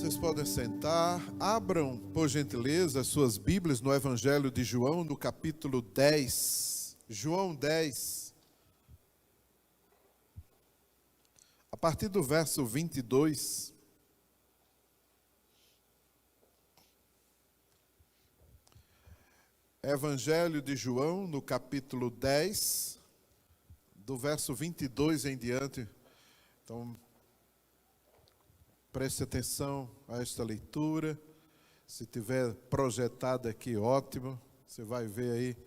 Vocês podem sentar. Abram, por gentileza, as suas Bíblias no Evangelho de João, no capítulo 10. João 10. A partir do verso 22. Evangelho de João, no capítulo 10, do verso 22 em diante. Então, preste atenção a esta leitura. Se tiver projetado aqui, ótimo. Você vai ver aí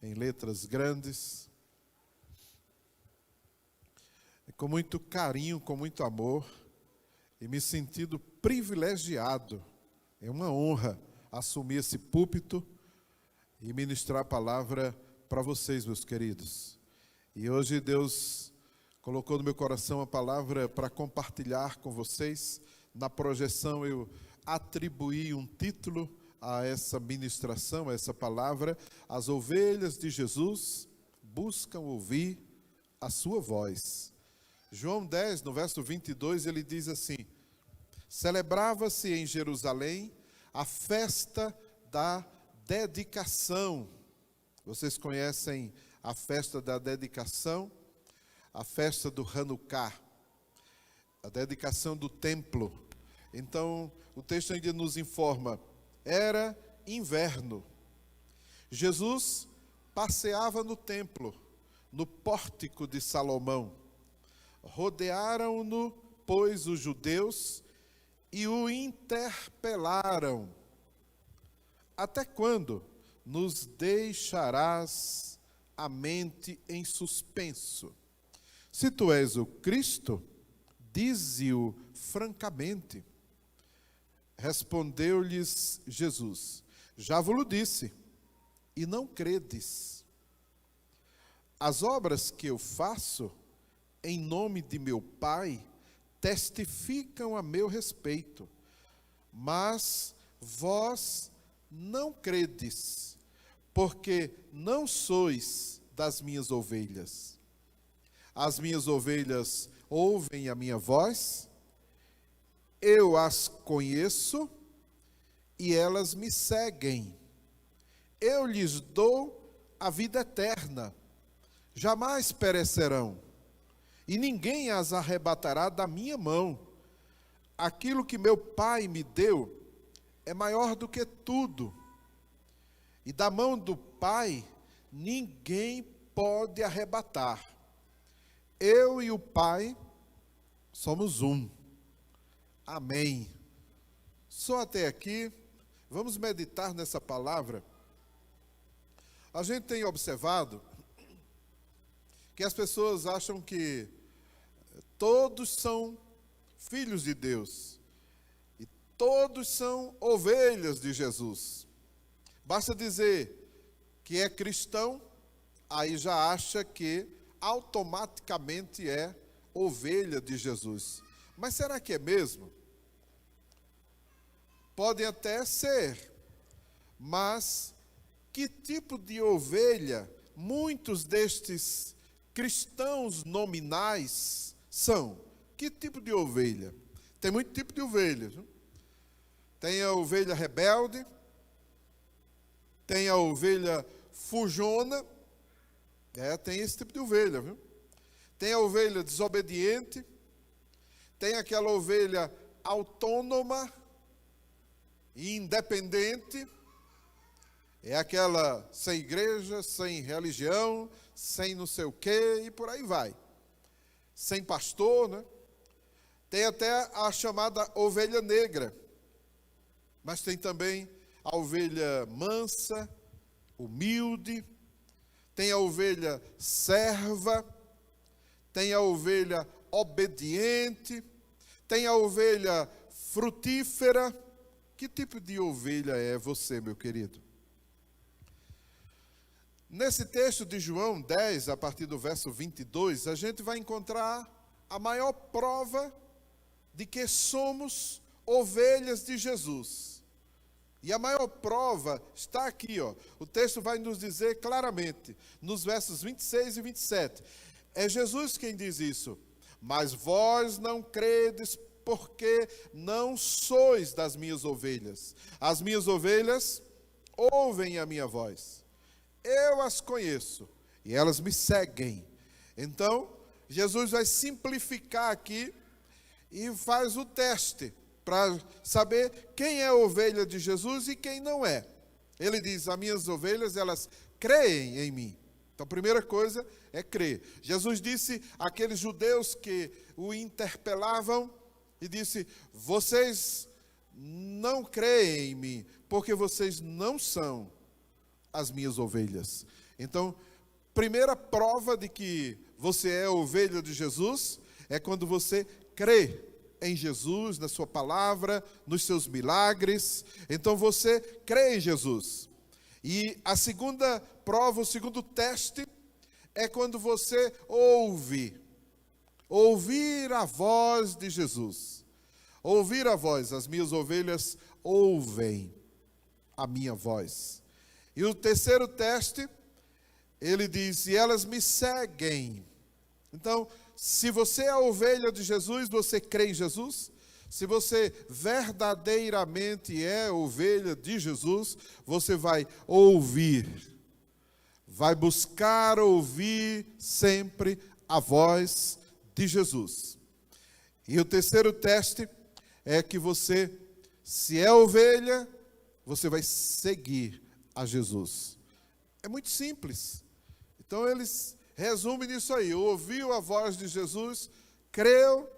em letras grandes. Com muito carinho, com muito amor, e me sentindo privilegiado. É uma honra assumir esse púlpito e ministrar a palavra para vocês, meus queridos. E hoje Deus colocou no meu coração a palavra para compartilhar com vocês. Na projeção eu atribuí um título a essa ministração, a essa palavra: As ovelhas de Jesus buscam ouvir a sua voz. João 10, no verso 22, ele diz assim: celebrava-se em Jerusalém a festa da dedicação. Vocês conhecem a festa da dedicação? A festa do Hanukkah, a dedicação do templo. Então, o texto ainda nos informa, era inverno. Jesus passeava no templo, no pórtico de Salomão. Rodearam-no, pois, os judeus e o interpelaram: até quando nos deixarás a mente em suspenso? Se tu és o Cristo, dize-o francamente. Respondeu-lhes Jesus: já vos disse, e não credes. As obras que eu faço em nome de meu Pai testificam a meu respeito, mas vós não credes, porque não sois das minhas ovelhas. As minhas ovelhas ouvem a minha voz, eu as conheço e elas me seguem. Eu lhes dou a vida eterna, jamais perecerão, e ninguém as arrebatará da minha mão. Aquilo que meu Pai me deu é maior do que tudo, e da mão do Pai ninguém pode arrebatar. Eu e o Pai somos um. Amém. Só até aqui. Vamos meditar nessa palavra. A gente tem observado que as pessoas acham que todos são filhos de Deus e todos são ovelhas de Jesus. Basta dizer que é cristão, aí já acha que automaticamente é ovelha de Jesus. Mas será que é mesmo? Podem até ser, mas que tipo de ovelha muitos destes cristãos nominais são? Que tipo de ovelha? Tem muito tipo de ovelha. Viu? Tem a ovelha rebelde, tem a ovelha fujona, tem esse tipo de ovelha, viu? Tem a ovelha desobediente, tem aquela ovelha autônoma e independente, é aquela sem igreja, sem religião, sem não sei o quê, e por aí vai. Sem pastor, né? Tem até a chamada ovelha negra, mas tem também a ovelha mansa, humilde, tem a ovelha serva, tem a ovelha obediente, tem a ovelha frutífera. Que tipo de ovelha é você, meu querido? Nesse texto de João 10, a partir do verso 22, a gente vai encontrar a maior prova de que somos ovelhas de Jesus. E a maior prova está aqui, ó. O texto vai nos dizer claramente, nos versos 26 e 27. É Jesus quem diz isso. Mas vós não credes porque não sois das minhas ovelhas. As minhas ovelhas ouvem a minha voz. Eu as conheço e elas me seguem. Então, Jesus vai simplificar aqui e faz o teste para saber quem é a ovelha de Jesus e quem não é. Ele diz, as minhas ovelhas, elas creem em mim. Então, a primeira coisa é crer. Jesus disse àqueles judeus que o interpelavam e disse, vocês não creem em mim, porque vocês não são as minhas ovelhas. Então, primeira prova de que você é ovelha de Jesus é quando você crê em Jesus, na sua palavra, nos seus milagres. Então você crê em Jesus. E a segunda prova, o segundo teste, é quando você ouve. Ouvir a voz de Jesus. Ouvir a voz. As minhas ovelhas ouvem a minha voz. E o terceiro teste, ele diz, e elas me seguem. Então, se você é a ovelha de Jesus, você crê em Jesus? Se você verdadeiramente é ovelha de Jesus, você vai ouvir. Vai buscar ouvir sempre a voz de Jesus. E o terceiro teste é que você, se é ovelha, você vai seguir a Jesus. É muito simples. Então eles resumem nisso aí. Ouviu a voz de Jesus, creu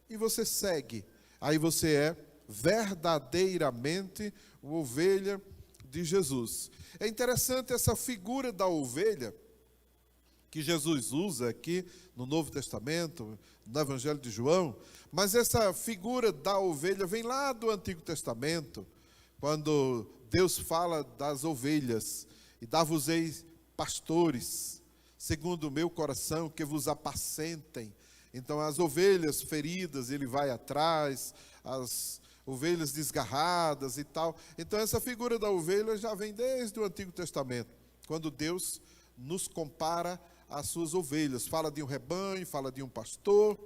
e você segue. Aí você é verdadeiramente ovelha de Jesus. É interessante essa figura da ovelha que Jesus usa aqui no Novo Testamento, no Evangelho de João, mas essa figura da ovelha vem lá do Antigo Testamento, quando Deus fala das ovelhas, e dá-vos-ei pastores, segundo o meu coração, que vos apacentem. Então as ovelhas feridas, ele vai atrás, as ovelhas desgarradas e tal. Então essa figura da ovelha já vem desde o Antigo Testamento, quando Deus nos compara às suas ovelhas. Fala de um rebanho, fala de um pastor.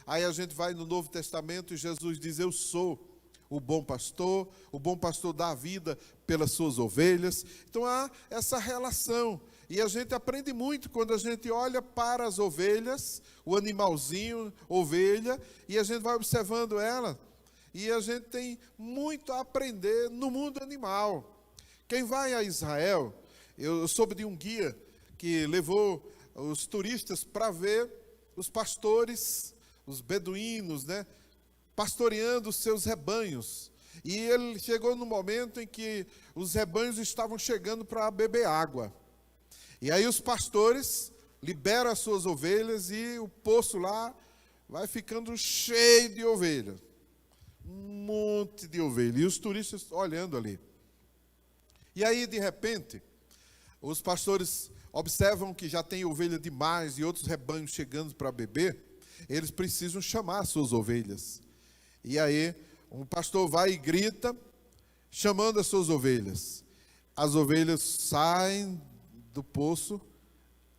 Aí a gente vai no Novo Testamento e Jesus diz, eu sou o bom pastor dá a vida pelas suas ovelhas. Então há essa relação. E a gente aprende muito quando a gente olha para as ovelhas, o animalzinho, ovelha, e a gente vai observando ela. E a gente tem muito a aprender no mundo animal. Quem vai a Israel, eu soube de um guia que levou os turistas para ver os pastores, os beduínos, né, pastoreando os seus rebanhos. E ele chegou no momento em que os rebanhos estavam chegando para beber água. E aí os pastores liberam as suas ovelhas e o poço lá vai ficando cheio de ovelhas. Um monte de ovelhas. E os turistas olhando ali. E aí, de repente, os pastores observam que já tem ovelha demais e outros rebanhos chegando para beber. Eles precisam chamar as suas ovelhas. E aí, um pastor vai e grita, chamando as suas ovelhas. As ovelhas saem do poço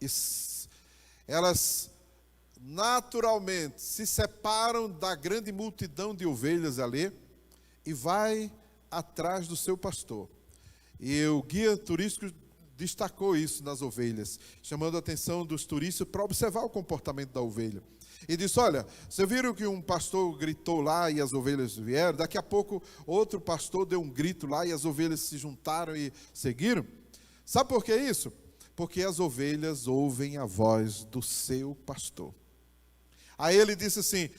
e elas naturalmente se separam da grande multidão de ovelhas ali e vai atrás do seu pastor. E o guia turístico destacou isso nas ovelhas, chamando a atenção dos turistas para observar o comportamento da ovelha. E disse, olha, vocês viram que um pastor gritou lá e as ovelhas vieram? Daqui a pouco outro pastor deu um grito lá e as ovelhas se juntaram e seguiram. Sabe por que isso? Porque as ovelhas ouvem a voz do seu pastor. Aí ele disse assim,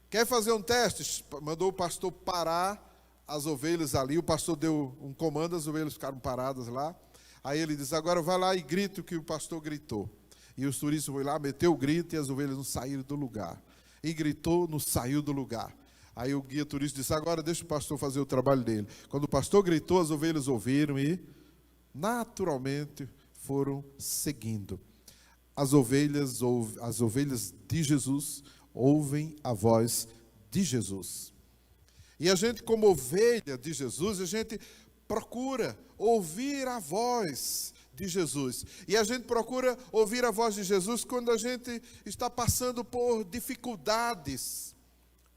quer fazer um teste? Mandou o pastor parar as ovelhas ali. O pastor deu um comando, as ovelhas ficaram paradas lá. Aí ele disse, agora vai lá e grita o que o pastor gritou. E os turistas foram lá, meteu o grito e as ovelhas não saíram do lugar. E gritou, não saiu do lugar. Aí o guia turístico disse, agora deixa o pastor fazer o trabalho dele. Quando o pastor gritou, as ovelhas ouviram e naturalmente foram seguindo. As ovelhas de Jesus ouvem a voz de Jesus. E a gente, como ovelha de Jesus, a gente procura ouvir a voz de Jesus. E a gente procura ouvir a voz de Jesus quando a gente está passando por dificuldades,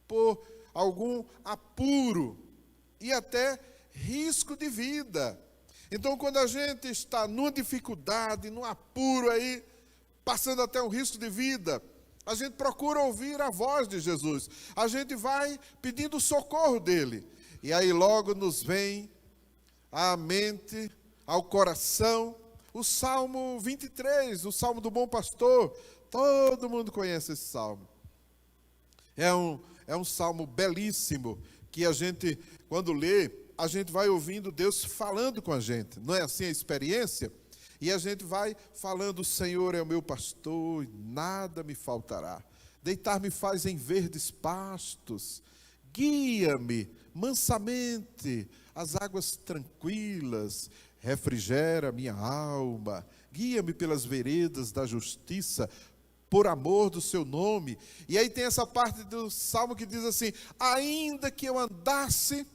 por algum apuro e até risco de vida. Então, quando a gente está numa dificuldade, num apuro aí, passando até um risco de vida, a gente procura ouvir a voz de Jesus. A gente vai pedindo o socorro dele. E aí logo nos vem à mente, ao coração, o Salmo 23, o Salmo do Bom Pastor. Todo mundo conhece esse salmo. É um salmo belíssimo, que a gente, quando lê, a gente vai ouvindo Deus falando com a gente. Não é assim a experiência? E a gente vai falando: o Senhor é o meu pastor e nada me faltará. Deitar-me faz em verdes pastos, guia-me mansamente às águas tranquilas, refrigera minha alma, guia-me pelas veredas da justiça, por amor do seu nome. E aí tem essa parte do salmo que diz assim: ainda que eu andasse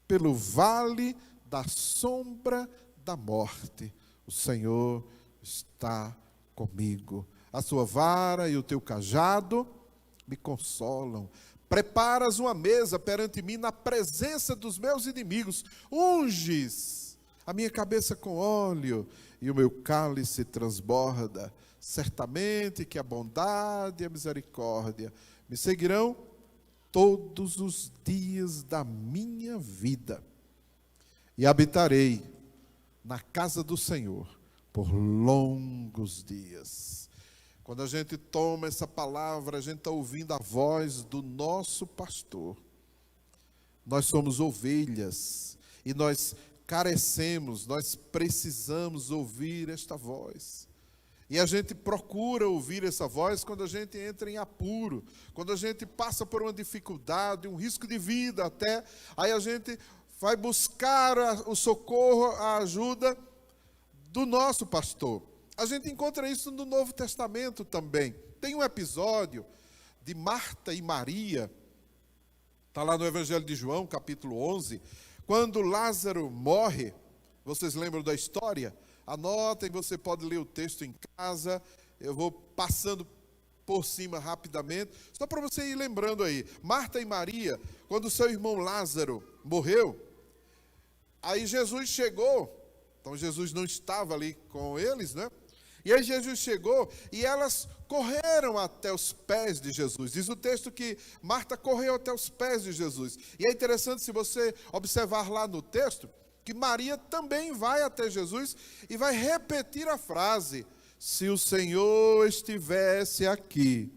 pelo vale da sombra da morte, o Senhor está comigo. A sua vara e o teu cajado me consolam. Preparas uma mesa perante mim na presença dos meus inimigos. Unges a minha cabeça com óleo e o meu cálice transborda. Certamente que a bondade e a misericórdia me seguirão todos os dias da minha vida. E habitarei na casa do Senhor por longos dias. Quando a gente toma essa palavra, a gente está ouvindo a voz do nosso pastor. Nós somos ovelhas e nós carecemos, nós precisamos ouvir esta voz. E a gente procura ouvir essa voz quando a gente entra em apuro, quando a gente passa por uma dificuldade, um risco de vida até, aí a gente vai buscar o socorro, a ajuda do nosso pastor. A gente encontra isso no Novo Testamento também. Tem um episódio de Marta e Maria, está lá no Evangelho de João, capítulo 11, quando Lázaro morre. Vocês lembram da história? Anotem, você pode ler o texto em casa, eu vou passando por cima rapidamente, só para você ir lembrando aí. Marta e Maria, quando seu irmão Lázaro morreu, aí Jesus chegou, então Jesus não estava ali com eles, né? E aí Jesus chegou e elas correram até os pés de Jesus. Diz o texto que Marta correu até os pés de Jesus. E é interessante, se você observar lá no texto, que Maria também vai até Jesus e vai repetir a frase: se o Senhor estivesse aqui,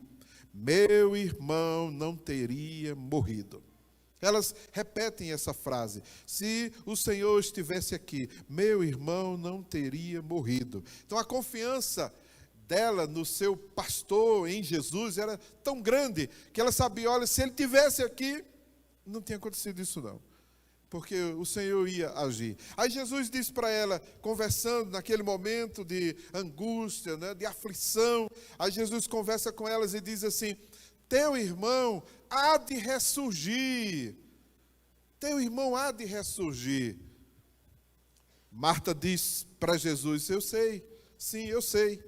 meu irmão não teria morrido. Elas repetem essa frase: se o Senhor estivesse aqui, meu irmão não teria morrido. Então a confiança dela no seu pastor, em Jesus, era tão grande que ela sabia: olha, se ele estivesse aqui, não tinha acontecido isso não, porque o Senhor ia agir. Aí Jesus disse para ela, conversando naquele momento de angústia, né, de aflição, aí Jesus conversa com elas e diz assim: teu irmão há de ressurgir. Teu irmão há de ressurgir. Marta diz para Jesus: eu sei, sim, eu sei.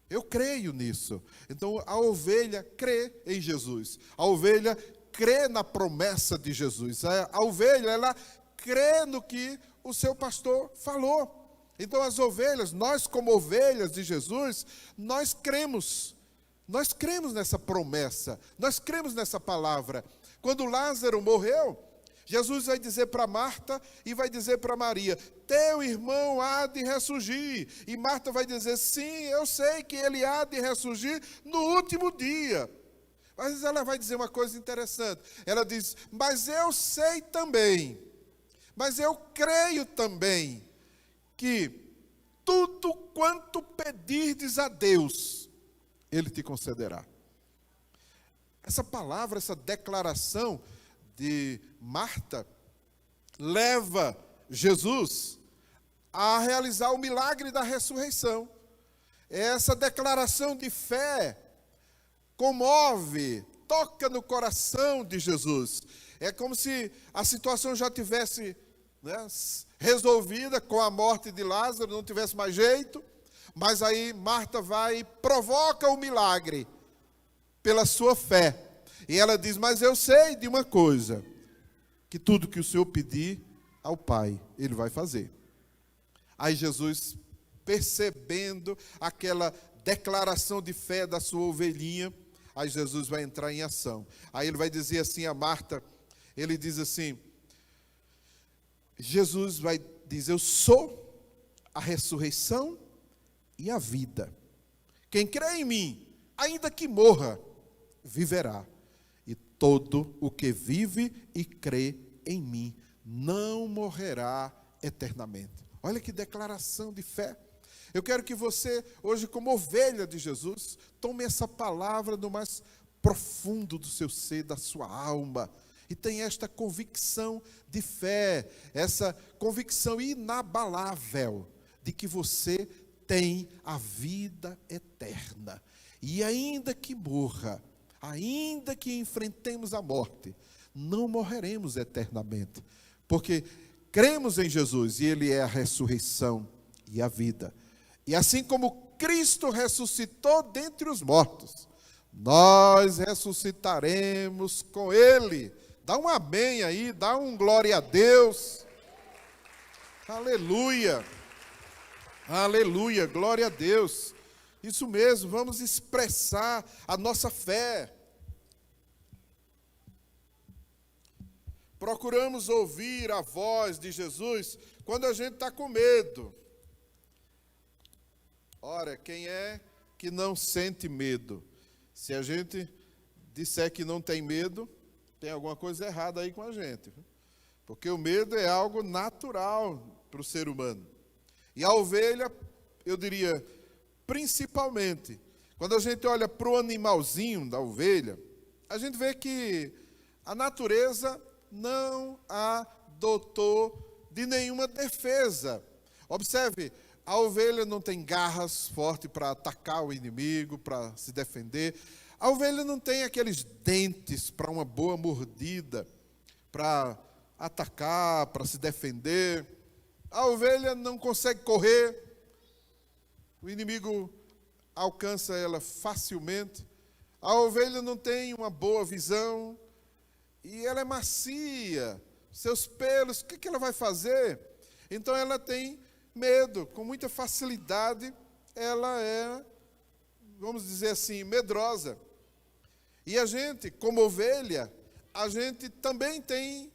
Eu creio nisso. Então a ovelha crê em Jesus. A ovelha crê na promessa de Jesus. A ovelha, ela crê no que o seu pastor falou. Então as ovelhas, nós como ovelhas de Jesus, nós cremos. Nós cremos nessa promessa, nós cremos nessa palavra. Quando Lázaro morreu, Jesus vai dizer para Marta e vai dizer para Maria: teu irmão há de ressurgir. E Marta vai dizer: sim, eu sei que ele há de ressurgir no último dia. Mas ela vai dizer uma coisa interessante. Ela diz: mas eu sei também, mas eu creio também, que tudo quanto pedirdes a Deus, Ele te concederá. Essa palavra, essa declaração de Marta, leva Jesus a realizar o milagre da ressurreição. Essa declaração de fé comove, toca no coração de Jesus. É como se a situação já tivesse, né, resolvida com a morte de Lázaro, não tivesse mais jeito. Mas aí Marta vai e provoca o milagre pela sua fé. E ela diz, mas eu sei de uma coisa, que tudo que o Senhor pedir ao Pai, Ele vai fazer. Aí Jesus, percebendo aquela declaração de fé da sua ovelhinha, aí Jesus vai entrar em ação. Aí ele vai dizer assim a Marta, ele diz assim, Jesus vai dizer, eu sou a ressurreição e a vida. Quem crê em mim, ainda que morra, viverá. E todo o que vive e crê em mim, não morrerá eternamente. Olha que declaração de fé. Eu quero que você, hoje, como ovelha de Jesus, tome essa palavra no mais profundo do seu ser, da sua alma, e tenha esta convicção de fé, essa convicção inabalável de que você tem a vida eterna. E ainda que morra, ainda que enfrentemos a morte, não morreremos eternamente, porque cremos em Jesus e Ele é a ressurreição e a vida. E assim como Cristo ressuscitou dentre os mortos, nós ressuscitaremos com Ele. Dá um amém aí, dá um glória a Deus. Aleluia. Aleluia, glória a Deus. Isso mesmo, vamos expressar a nossa fé. Procuramos ouvir a voz de Jesus quando a gente está com medo. Ora, quem é que não sente medo? Se a gente disser que não tem medo, tem alguma coisa errada aí com a gente. Porque o medo é algo natural para o ser humano. E a ovelha, eu diria, principalmente, quando a gente olha para o animalzinho da ovelha, a gente vê que a natureza não a dotou de nenhuma defesa. Observe, a ovelha não tem garras fortes para atacar o inimigo, para se defender. A ovelha não tem aqueles dentes para uma boa mordida, para atacar, para se defender. A ovelha não consegue correr, o inimigo alcança ela facilmente. A ovelha não tem uma boa visão e ela é macia, seus pelos, o que ela vai fazer? Então ela tem medo, com muita facilidade ela é, vamos dizer assim, medrosa. E a gente, como ovelha, a gente também tem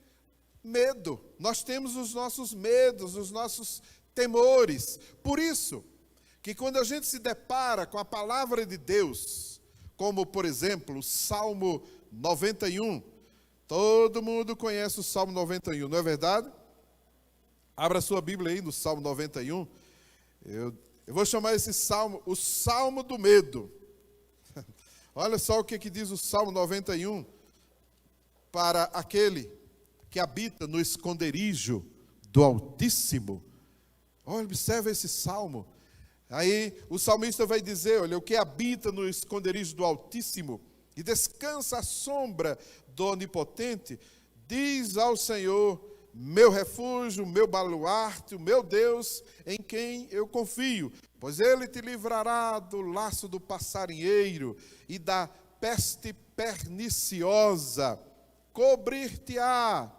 medo. Nós temos os nossos medos, os nossos temores. Por isso, que quando a gente se depara com a palavra de Deus, como, por exemplo, o Salmo 91, todo mundo conhece o Salmo 91, não é verdade? Abra sua Bíblia aí no Salmo 91. Eu vou chamar esse Salmo, o Salmo do Medo. Olha só o que diz o Salmo 91 para aquele que habita no esconderijo do Altíssimo. Olha, observa esse salmo. Aí o salmista vai dizer, olha, o que habita no esconderijo do Altíssimo e descansa à sombra do Onipotente, diz ao Senhor, meu refúgio, meu baluarte, o meu Deus, em quem eu confio. Pois Ele te livrará do laço do passarinheiro e da peste perniciosa. Cobrir-te-á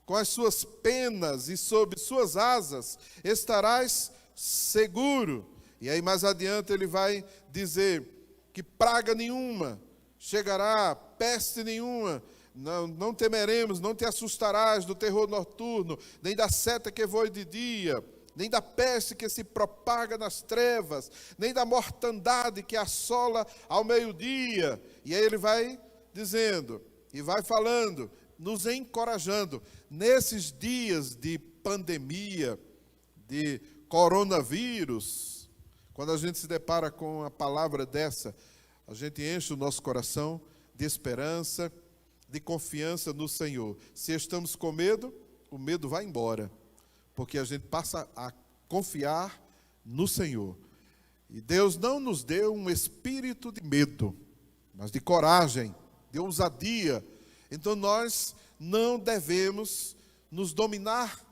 com as suas penas e sob suas asas estarás seguro. E aí mais adiante ele vai dizer que praga nenhuma chegará, peste nenhuma, não temeremos, não te assustarás do terror noturno, nem da seta que voa de dia, nem da peste que se propaga nas trevas, nem da mortandade que assola ao meio-dia. E aí ele vai dizendo, e vai falando, nos encorajando, nesses dias de pandemia, de coronavírus, quando a gente se depara com a palavra dessa, a gente enche o nosso coração de esperança, de confiança no Senhor. Se estamos com medo, o medo vai embora, porque a gente passa a confiar no Senhor. E Deus não nos deu um espírito de medo, mas de coragem, de ousadia. Então nós não devemos nos dominar,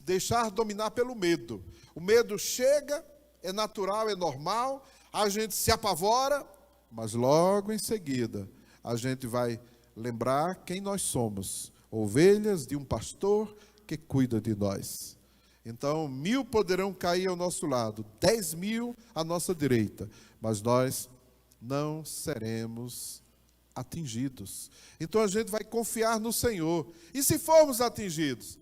deixar dominar pelo medo. O medo chega, é natural, é normal, a gente se apavora, mas logo em seguida a gente vai lembrar quem nós somos, ovelhas de um pastor que cuida de nós. Então, 1000 poderão cair ao nosso lado, 10.000 à nossa direita, mas nós não seremos atingidos. Então a gente vai confiar no Senhor. E se formos atingidos,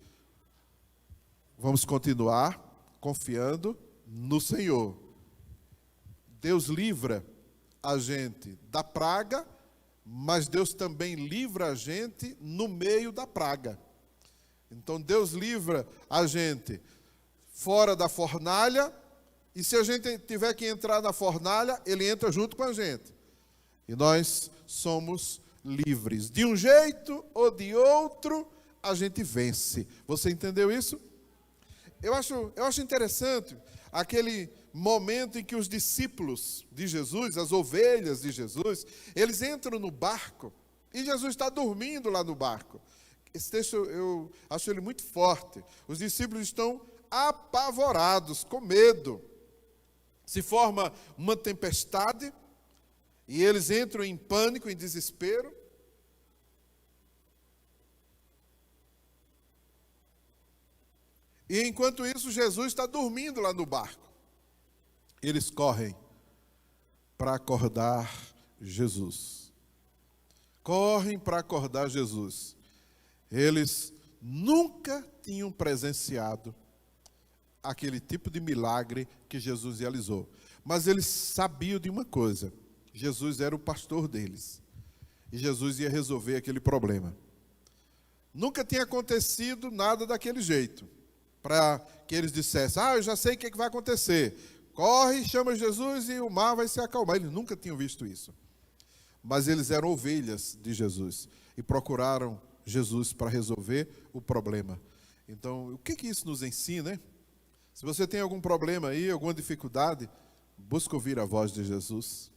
vamos continuar confiando no Senhor. Deus livra a gente da praga, mas Deus também livra a gente no meio da praga. Então Deus livra a gente fora da fornalha, e se a gente tiver que entrar na fornalha, Ele entra junto com a gente. E nós somos livres. De um jeito ou de outro, a gente vence. Você entendeu isso? Eu acho interessante aquele momento em que os discípulos de Jesus, as ovelhas de Jesus, eles entram no barco e Jesus está dormindo lá no barco. Esse texto eu acho ele muito forte. Os discípulos estão apavorados, com medo. Se forma uma tempestade e eles entram em pânico, em desespero. E enquanto isso, Jesus está dormindo lá no barco. Eles correm para acordar Jesus. Correm para acordar Jesus. Eles nunca tinham presenciado aquele tipo de milagre que Jesus realizou. Mas eles sabiam de uma coisa: Jesus era o pastor deles. E Jesus ia resolver aquele problema. Nunca tinha acontecido nada daquele jeito, para que eles dissessem: eu já sei o que vai acontecer. Corre, chama Jesus e o mar vai se acalmar. Eles nunca tinham visto isso. Mas eles eram ovelhas de Jesus e procuraram Jesus para resolver o problema. Então, o que isso nos ensina, hein? Se você tem algum problema aí, alguma dificuldade, busca ouvir a voz de Jesus.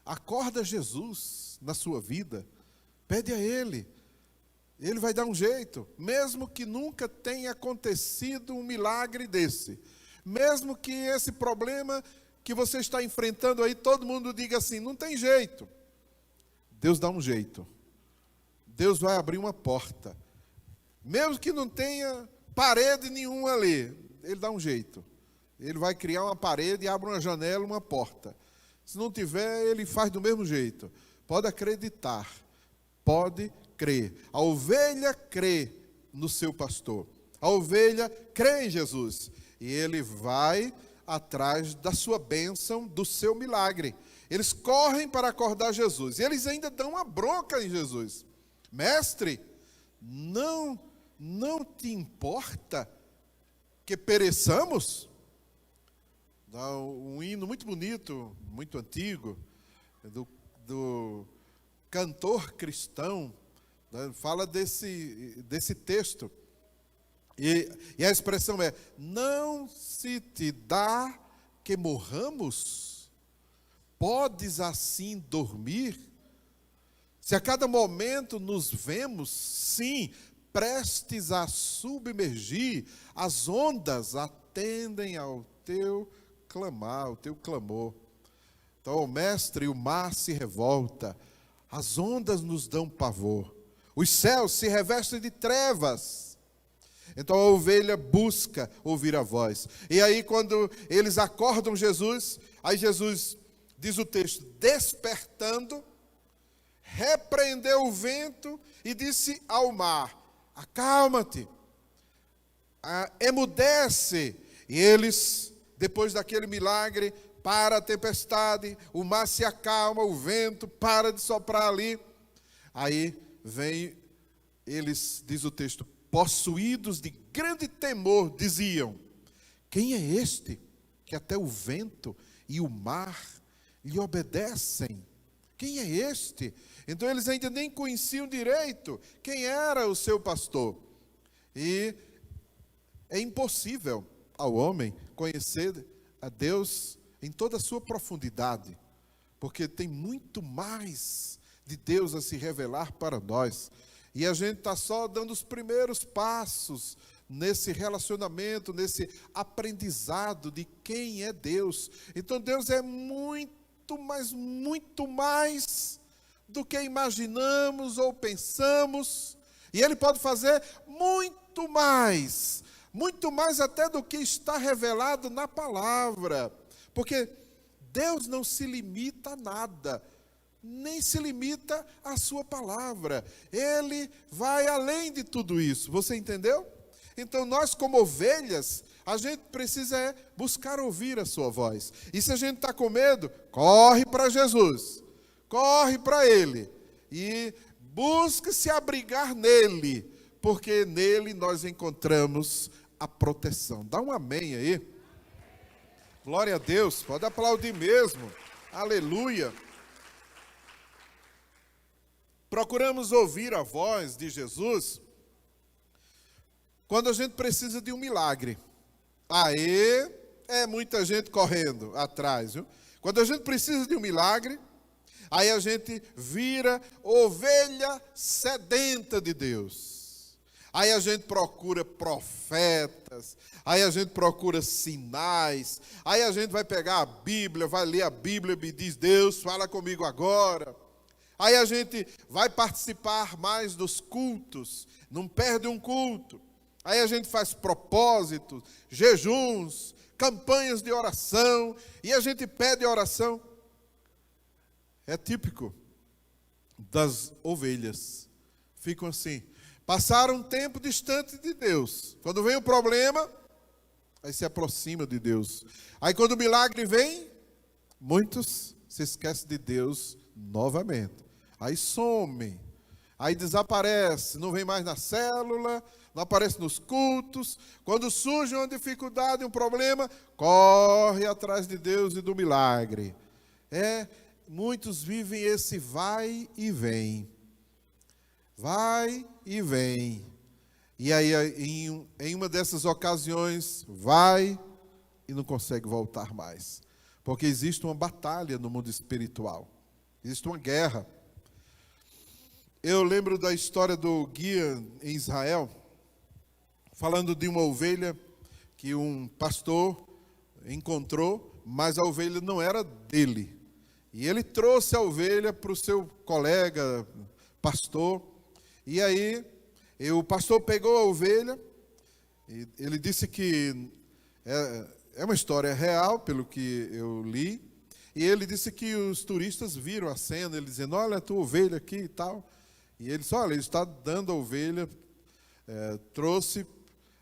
Acorda Jesus na sua vida. Pede a Ele. Ele vai dar um jeito. Mesmo que nunca tenha acontecido um milagre desse. Mesmo que esse problema que você está enfrentando aí, todo mundo diga assim: não tem jeito. Deus dá um jeito. Deus vai abrir uma porta. Mesmo que não tenha parede nenhuma ali, Ele dá um jeito. Ele vai criar uma parede e abre uma janela, uma porta. Se não tiver, Ele faz do mesmo jeito. Pode acreditar. Pode crer. A ovelha crê no seu pastor. A ovelha crê em Jesus. E ele vai atrás da sua bênção, do seu milagre. Eles correm para acordar Jesus. E eles ainda dão uma bronca em Jesus. Mestre, não te importa que pereçamos? Dá um hino muito bonito, muito antigo, do cantor cristão, né? Fala desse texto. E a expressão é: não se te dá que morramos? Podes assim dormir? Se a cada momento nos vemos, sim, prestes a submergir, as ondas atendem ao teu clamar, ao teu clamor. Então, mestre, o mar se revolta, as ondas nos dão pavor, os céus se revestem de trevas. Então a ovelha busca ouvir a voz. E aí quando eles acordam Jesus, aí Jesus, diz o texto, despertando, repreendeu o vento e disse ao mar: acalma-te, emudece. E eles, depois daquele milagre, para a tempestade, o mar se acalma, o vento para de soprar ali. Aí vem eles, diz o texto, possuídos de grande temor, diziam: quem é este que até o vento e o mar lhe obedecem? Quem é este? Então eles ainda nem conheciam direito quem era o seu pastor. E é impossível ao homem conhecer a Deus em toda a sua profundidade, porque tem muito mais de Deus a se revelar para nós. E a gente está só dando os primeiros passos nesse relacionamento, nesse aprendizado de quem é Deus. Então Deus é muito, mas muito mais do que imaginamos ou pensamos, e Ele pode fazer muito mais até do que está revelado na palavra, porque Deus não se limita a nada, nem se limita à sua palavra. Ele vai além de tudo isso. Você entendeu? Então nós, como ovelhas, a gente precisa buscar ouvir a sua voz. E se a gente está com medo, corre para Jesus, corre para Ele e busca se abrigar nele, porque nele nós encontramos a proteção. Dá um amém aí. Glória a Deus, pode aplaudir mesmo. Aleluia. Procuramos ouvir a voz de Jesus quando a gente precisa de um milagre. Aí é muita gente correndo atrás, viu? Quando a gente precisa de um milagre, aí a gente vira ovelha sedenta de Deus. Aí a gente procura profetas, aí a gente procura sinais, aí a gente vai pegar a Bíblia, vai ler a Bíblia e diz: Deus, fala comigo agora. Aí a gente vai participar mais dos cultos, não perde um culto. Aí a gente faz propósitos, jejuns, campanhas de oração, e a gente pede oração. É típico das ovelhas. Ficam assim, passaram um tempo distante de Deus. Quando vem o problema, aí se aproxima de Deus. Aí quando o milagre vem, muitos se esquecem de Deus novamente. Aí somem, aí desaparece, não vem mais na célula, não aparece nos cultos. Quando surge uma dificuldade, um problema, corre atrás de Deus e do milagre. Muitos vivem esse vai e vem. Vai e vem. E aí, em uma dessas ocasiões, vai e não consegue voltar mais. Porque existe uma batalha no mundo espiritual. Existe uma guerra. Eu lembro da história do guia em Israel, falando de uma ovelha que um pastor encontrou, mas a ovelha não era dele. E ele trouxe a ovelha para o seu colega, pastor, e aí o pastor pegou a ovelha, e ele disse que é uma história real, pelo que eu li, e ele disse que os turistas viram a cena, ele dizendo: olha a tua ovelha aqui e tal. E ele disse: olha, ele está dando a ovelha, trouxe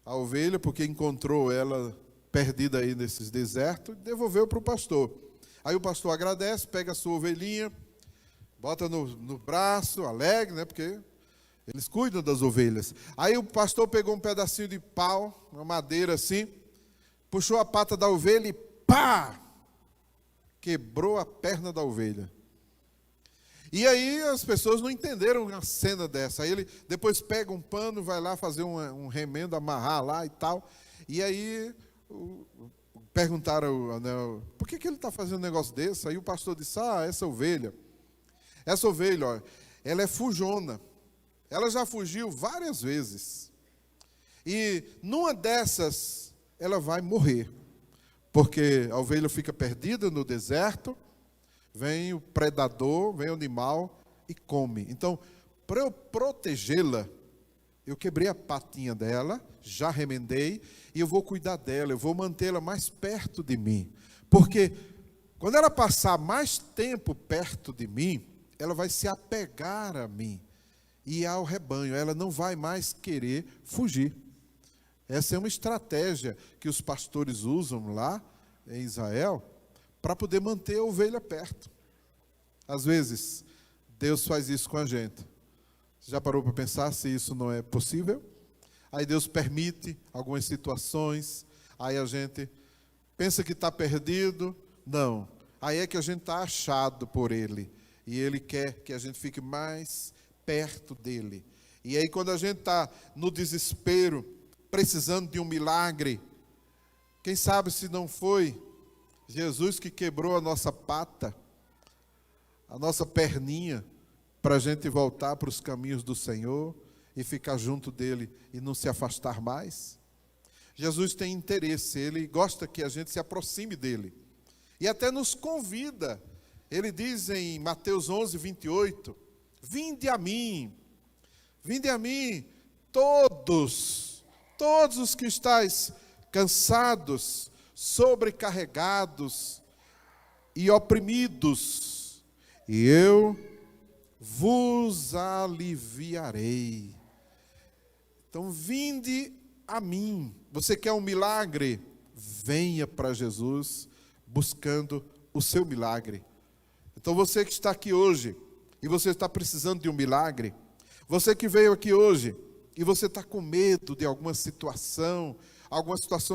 a ovelha porque encontrou ela perdida aí nesses desertos, e devolveu para o pastor. Aí o pastor agradece, pega a sua ovelhinha, bota no braço, alegre, né, porque eles cuidam das ovelhas. Aí o pastor pegou um pedacinho de pau, uma madeira assim, puxou a pata da ovelha e pá! Quebrou a perna da ovelha. E aí as pessoas não entenderam uma cena dessa. Aí ele depois pega um pano, vai lá fazer um remendo, amarrar lá e tal. E aí perguntaram, né, por que ele está fazendo um negócio desse? Aí o pastor disse: essa ovelha, ó, ela é fujona. Ela já fugiu várias vezes. E numa dessas, ela vai morrer. Porque a ovelha fica perdida no deserto, vem o predador, vem o animal e come. Então, para eu protegê-la, eu quebrei a patinha dela, já remendei, e eu vou cuidar dela, eu vou mantê-la mais perto de mim. Porque quando ela passar mais tempo perto de mim, ela vai se apegar a mim e ao rebanho, ela não vai mais querer fugir. Essa é uma estratégia que os pastores usam lá em Israel, para poder manter a ovelha perto. Às vezes, Deus faz isso com a gente. Você já parou para pensar se isso não é possível? Aí Deus permite algumas situações, aí a gente pensa que está perdido. Não, aí é que a gente está achado por Ele, e Ele quer que a gente fique mais perto dEle. E aí quando a gente está no desespero, precisando de um milagre, quem sabe se não foi Jesus que quebrou a nossa pata, a nossa perninha, para a gente voltar para os caminhos do Senhor e ficar junto dele e não se afastar mais. Jesus tem interesse, ele gosta que a gente se aproxime dele. E até nos convida. Ele diz em Mateus 11, 28, vinde a mim, todos os que estáis cansados, sobrecarregados e oprimidos, e eu vos aliviarei. Então, vinde a mim. Você quer um milagre? Venha para Jesus buscando o seu milagre. Então, você que está aqui hoje e você está precisando de um milagre, você que veio aqui hoje e você está com medo de alguma situação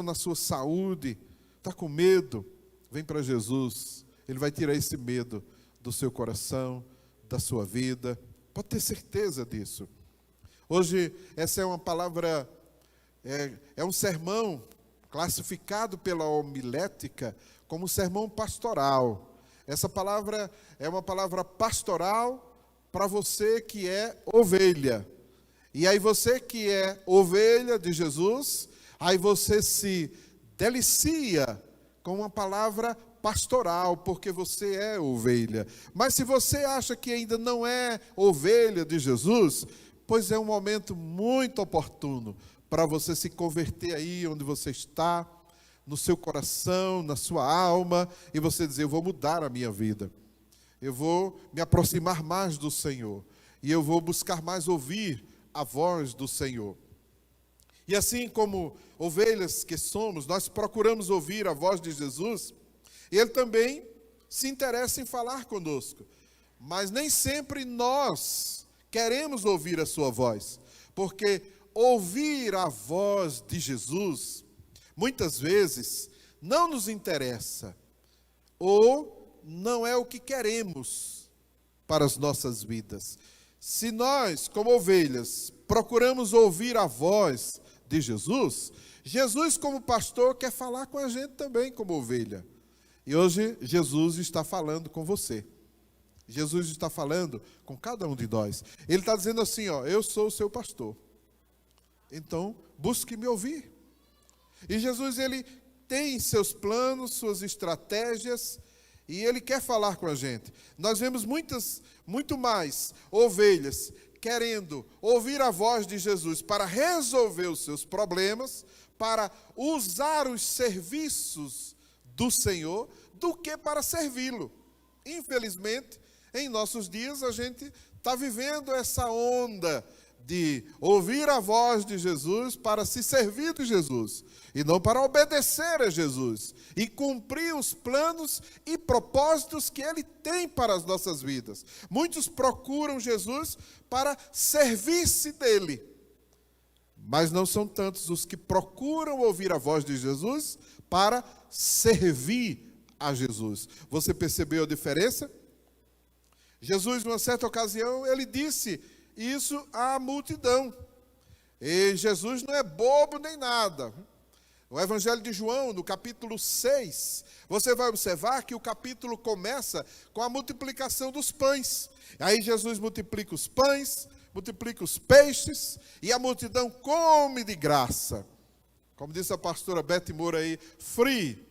na sua saúde, está com medo, vem para Jesus. Ele vai tirar esse medo do seu coração, da sua vida. Pode ter certeza disso. Hoje, essa é uma palavra, é um sermão classificado pela homilética como sermão pastoral. Essa palavra é uma palavra pastoral para você que é ovelha. E aí você que é ovelha de Jesus, aí você se delicia com uma palavra pastoral, porque você é ovelha. Mas se você acha que ainda não é ovelha de Jesus, pois é um momento muito oportuno para você se converter aí onde você está, no seu coração, na sua alma, e você dizer, eu vou mudar a minha vida. Eu vou me aproximar mais do Senhor. E eu vou buscar mais ouvir a voz do Senhor. E assim como ovelhas que somos, nós procuramos ouvir a voz de Jesus, e Ele também se interessa em falar conosco. Mas nem sempre nós queremos ouvir a sua voz, porque ouvir a voz de Jesus, muitas vezes, não nos interessa, ou não é o que queremos para as nossas vidas. Se nós, como ovelhas, procuramos ouvir a voz de Jesus, Jesus, como pastor, quer falar com a gente também como ovelha. E hoje, Jesus está falando com você. Jesus está falando com cada um de nós. Ele está dizendo assim, ó, eu sou o seu pastor. Então, busque me ouvir. E Jesus, ele tem seus planos, suas estratégias, e ele quer falar com a gente. Nós vemos muito mais ovelhas querendo ouvir a voz de Jesus para resolver os seus problemas, para usar os serviços do Senhor, do que para servi-lo. Infelizmente, em nossos dias, a gente está vivendo essa onda de ouvir a voz de Jesus para se servir de Jesus, e não para obedecer a Jesus, e cumprir os planos e propósitos que Ele tem para as nossas vidas. Muitos procuram Jesus para servir-se dEle, mas não são tantos os que procuram ouvir a voz de Jesus para servir a Jesus. Você percebeu a diferença? Jesus, numa certa ocasião, ele disse isso à multidão. E Jesus não é bobo nem nada. O Evangelho de João, no capítulo 6, você vai observar que o capítulo começa com a multiplicação dos pães. Aí Jesus multiplica os pães, multiplica os peixes, e a multidão come de graça. Como disse a pastora Beth Moura aí, free,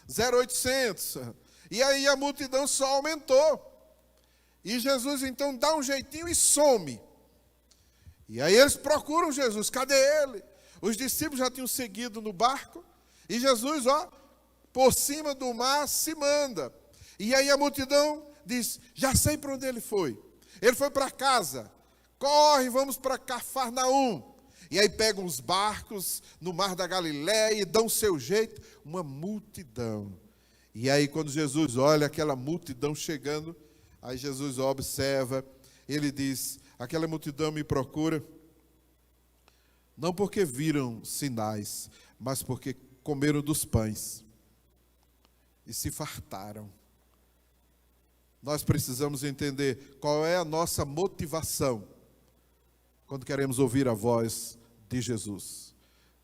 0,800. E aí a multidão só aumentou. E Jesus então dá um jeitinho e some. E aí eles procuram Jesus, cadê ele? Os discípulos já tinham seguido no barco, e Jesus, por cima do mar se manda. E aí a multidão diz, já sei para onde ele foi. Ele foi para casa, corre, vamos para Cafarnaum. E aí pegam os barcos no mar da Galileia e dão o seu jeito, uma multidão. E aí quando Jesus olha aquela multidão chegando, aí Jesus observa, ele diz, aquela multidão me procura, não porque viram sinais, mas porque comeram dos pães e se fartaram. Nós precisamos entender qual é a nossa motivação quando queremos ouvir a voz de Jesus.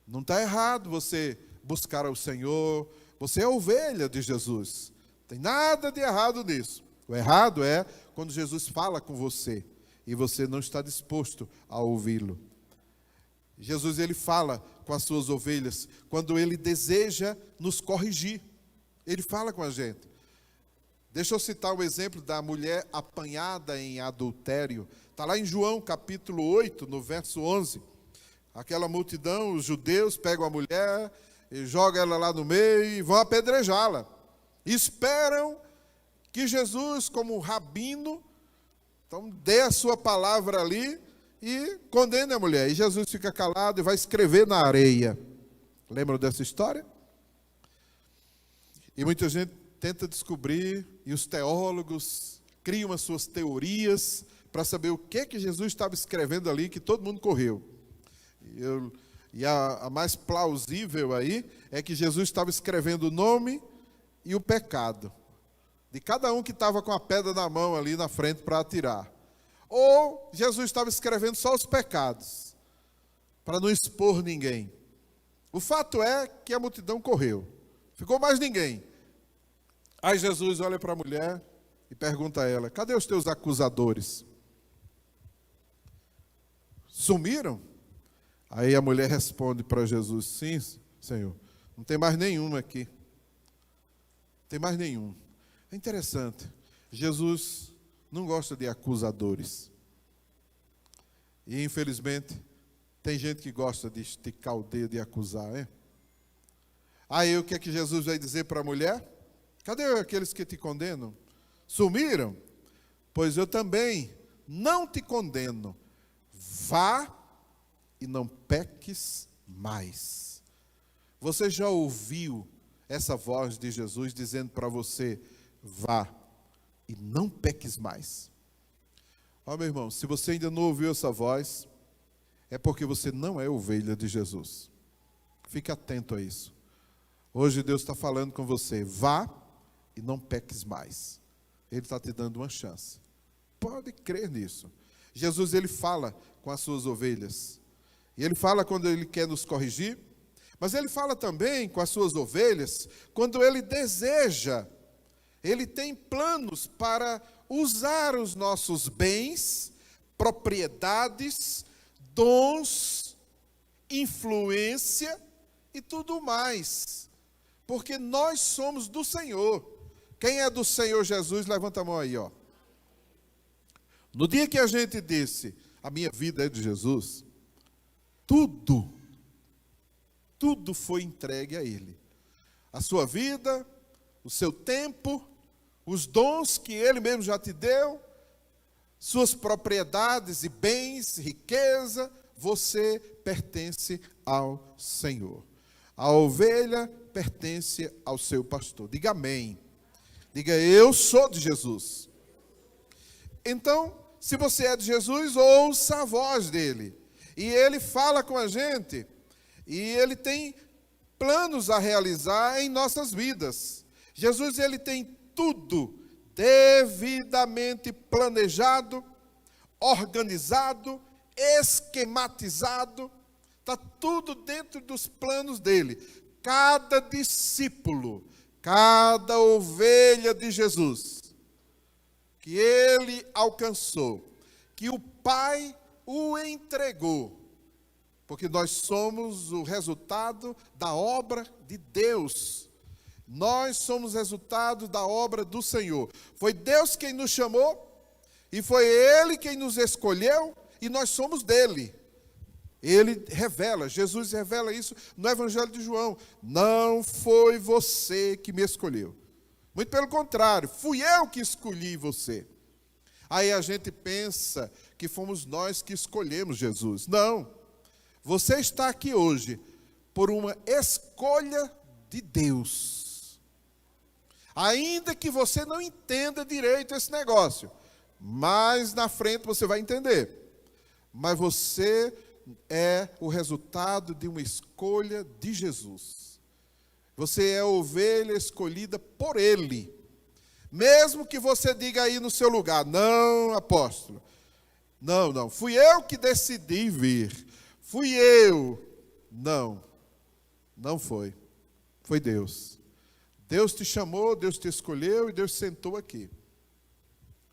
Não está errado você buscar ao Senhor, você é ovelha de Jesus. Não tem nada de errado nisso. O errado é quando Jesus fala com você e você não está disposto a ouvi-lo. Jesus, ele fala com as suas ovelhas quando ele deseja nos corrigir. Ele fala com a gente. Deixa eu citar o exemplo da mulher apanhada em adultério. Está lá em João capítulo 8, no verso 11. Aquela multidão, os judeus pegam a mulher, e jogam ela lá no meio e vão apedrejá-la. Esperam que Jesus, como rabino, então dê a sua palavra ali e condene a mulher. E Jesus fica calado e vai escrever na areia. Lembram dessa história? E muita gente tenta descobrir, e os teólogos criam as suas teorias para saber o que Jesus estava escrevendo ali, que todo mundo correu. E a mais plausível aí é que Jesus estava escrevendo o nome e o pecado de cada um que estava com a pedra na mão ali na frente para atirar. Ou Jesus estava escrevendo só os pecados, para não expor ninguém. O fato é que a multidão correu. Ficou mais ninguém. Aí Jesus olha para a mulher e pergunta a ela: cadê os teus acusadores? Sumiram? Aí a mulher responde para Jesus: sim, Senhor, não tem mais nenhum aqui. Não tem mais nenhum. É interessante, Jesus não gosta de acusadores. E infelizmente, tem gente que gosta de esticar o dedo e acusar, hein? Aí o que é que Jesus vai dizer para a mulher? Cadê aqueles que te condenam? Sumiram? Pois eu também não te condeno. Vá e não peques mais. Você já ouviu essa voz de Jesus dizendo para você: vá e não peques mais? Ó, meu irmão, se você ainda não ouviu essa voz, é porque você não é ovelha de Jesus. Fique atento a isso. Hoje Deus está falando com você: vá e não peques mais. Ele está te dando uma chance. Pode crer nisso. Jesus, ele fala com as suas ovelhas. E ele fala quando ele quer nos corrigir, mas ele fala também com as suas ovelhas quando ele deseja. Ele tem planos para usar os nossos bens, propriedades, dons, influência e tudo mais. Porque nós somos do Senhor. Quem é do Senhor Jesus, levanta a mão aí, ó. No dia que a gente disse: a minha vida é de Jesus, tudo foi entregue a Ele. A sua vida, o seu tempo, os dons que Ele mesmo já te deu, suas propriedades e bens, riqueza, você pertence ao Senhor. A ovelha pertence ao seu pastor. Diga amém. Diga: eu sou de Jesus. Então, se você é de Jesus, ouça a voz dele. E ele fala com a gente. E ele tem planos a realizar em nossas vidas. Jesus, ele tem tudo devidamente planejado, organizado, esquematizado. Está tudo dentro dos planos dele. Cada discípulo, cada ovelha de Jesus que ele alcançou, que o Pai o entregou, porque nós somos o resultado da obra de Deus. Nós somos resultado da obra do Senhor. Foi Deus quem nos chamou, e foi Ele quem nos escolheu, e nós somos dele. Ele revela, Jesus revela isso no Evangelho de João: não foi você que me escolheu. Muito pelo contrário, fui eu que escolhi você. Aí a gente pensa que fomos nós que escolhemos Jesus. Não. Você está aqui hoje por uma escolha de Deus. Ainda que você não entenda direito esse negócio, mais na frente você vai entender. Mas você é o resultado de uma escolha de Jesus. Você é a ovelha escolhida por Ele. Mesmo que você diga aí no seu lugar: não, apóstolo, não, fui eu que decidi vir. Fui eu. Não foi. Foi Deus. Deus te chamou, Deus te escolheu e Deus sentou aqui.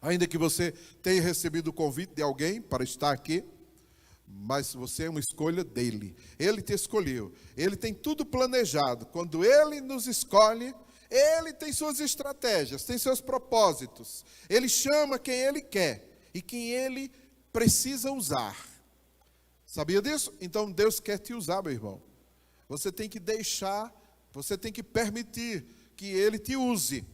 Ainda que você tenha recebido o convite de alguém para estar aqui, mas você é uma escolha dele. Ele te escolheu. Ele tem tudo planejado. Quando ele nos escolhe, ele tem suas estratégias, tem seus propósitos. Ele chama quem ele quer e quem ele precisa usar. Sabia disso? Então Deus quer te usar, meu irmão. Você tem que deixar, você tem que permitir que ele te use.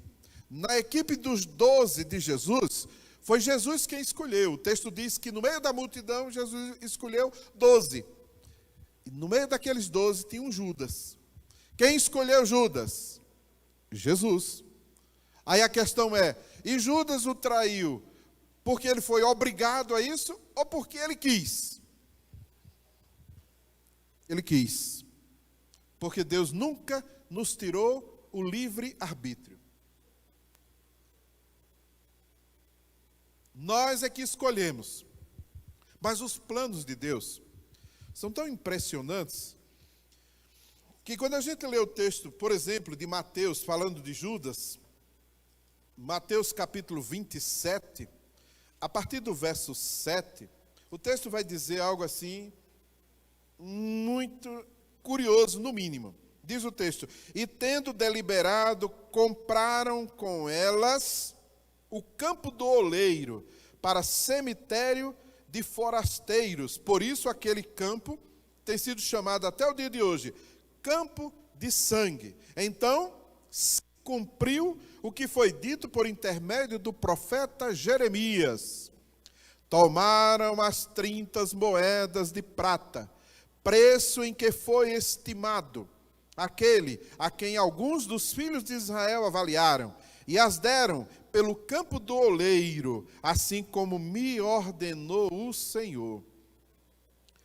Na equipe dos 12 de Jesus, foi Jesus quem escolheu. O texto diz que no meio da multidão, Jesus escolheu 12. E no meio daqueles 12 tinha um Judas. Quem escolheu Judas? Jesus. Aí a questão é, e Judas o traiu porque ele foi obrigado a isso ou porque ele quis? Ele quis. Porque Deus nunca nos tirou o livre-arbítrio. Nós é que escolhemos. Mas os planos de Deus são tão impressionantes que quando a gente lê o texto, por exemplo, de Mateus, falando de Judas, Mateus capítulo 27, a partir do verso 7, o texto vai dizer algo assim, muito curioso, no mínimo. Diz o texto, e tendo deliberado, compraram com elas o campo do oleiro para cemitério de forasteiros. Por isso aquele campo tem sido chamado até o dia de hoje, campo de sangue. Então, se cumpriu o que foi dito por intermédio do profeta Jeremias. Tomaram as 30 moedas de prata, preço em que foi estimado, aquele a quem alguns dos filhos de Israel avaliaram, e as deram pelo campo do oleiro, assim como me ordenou o Senhor.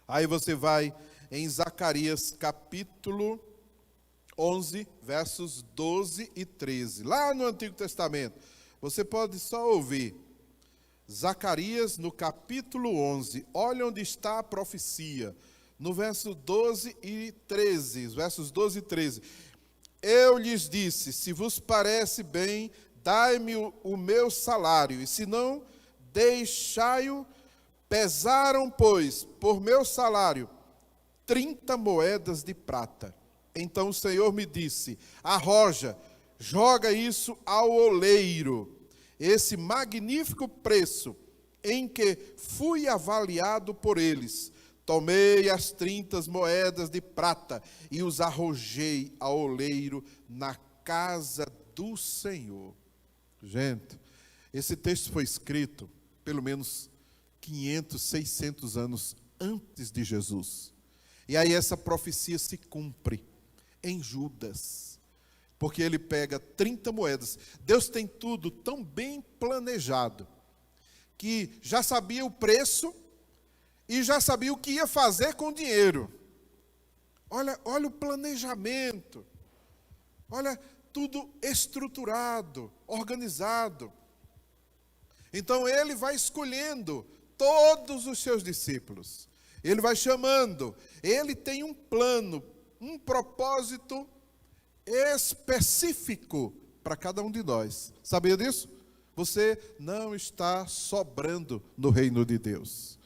Aí você vai em Zacarias capítulo 11, versos 12 e 13. Lá no Antigo Testamento, você pode só ouvir. Zacarias no capítulo 11, olha onde está a profecia. No verso 12 e 13, os versos 12 e 13. Eu lhes disse, se vos parece bem, dai-me o meu salário, e se não, deixai-o. Pesaram, pois, por meu salário, 30 moedas de prata. Então o Senhor me disse, arroja, joga isso ao oleiro, esse magnífico preço em que fui avaliado por eles. Tomei as 30 moedas de prata e os arrojei ao oleiro na casa do Senhor. Gente, esse texto foi escrito pelo menos 500, 600 anos antes de Jesus. E aí essa profecia se cumpre em Judas, porque ele pega 30 moedas. Deus tem tudo tão bem planejado, que já sabia o preço e já sabia o que ia fazer com o dinheiro. Olha o planejamento, olha tudo estruturado, organizado. Então ele vai escolhendo todos os seus discípulos, ele vai chamando, ele tem um plano, um propósito específico para cada um de nós. Sabia disso? Você não está sobrando no reino de Deus.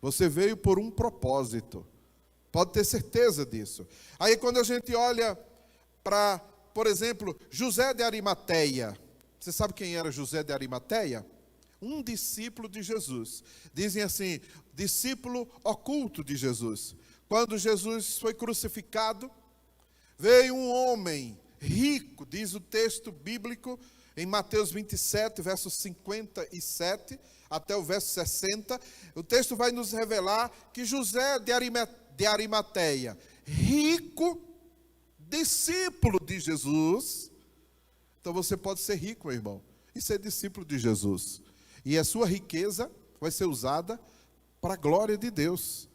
Você veio por um propósito. Pode ter certeza disso. Aí quando a gente olha para, por exemplo, José de Arimateia. Você sabe quem era José de Arimateia? Um discípulo de Jesus. Dizem assim, discípulo oculto de Jesus. Quando Jesus foi crucificado, veio um homem rico, diz o texto bíblico, em Mateus 27, versos 57 até o verso 60, o texto vai nos revelar que José de Arimateia, rico, discípulo de Jesus. Então você pode ser rico, meu irmão, e ser discípulo de Jesus. E a sua riqueza vai ser usada para a glória de Deus,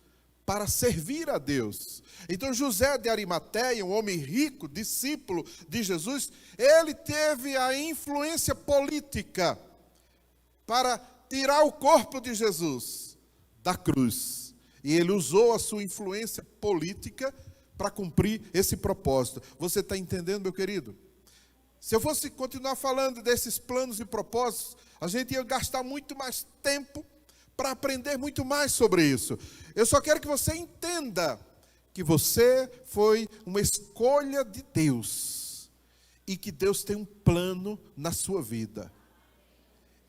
para servir a Deus. Então José de Arimateia, um homem rico, discípulo de Jesus, ele teve a influência política para tirar o corpo de Jesus da cruz. E ele usou a sua influência política para cumprir esse propósito. Você está entendendo, meu querido? Se eu fosse continuar falando desses planos e propósitos, a gente ia gastar muito mais tempo para aprender muito mais sobre isso. Eu só quero que você entenda que você foi uma escolha de Deus. e que Deus tem um plano na sua vida.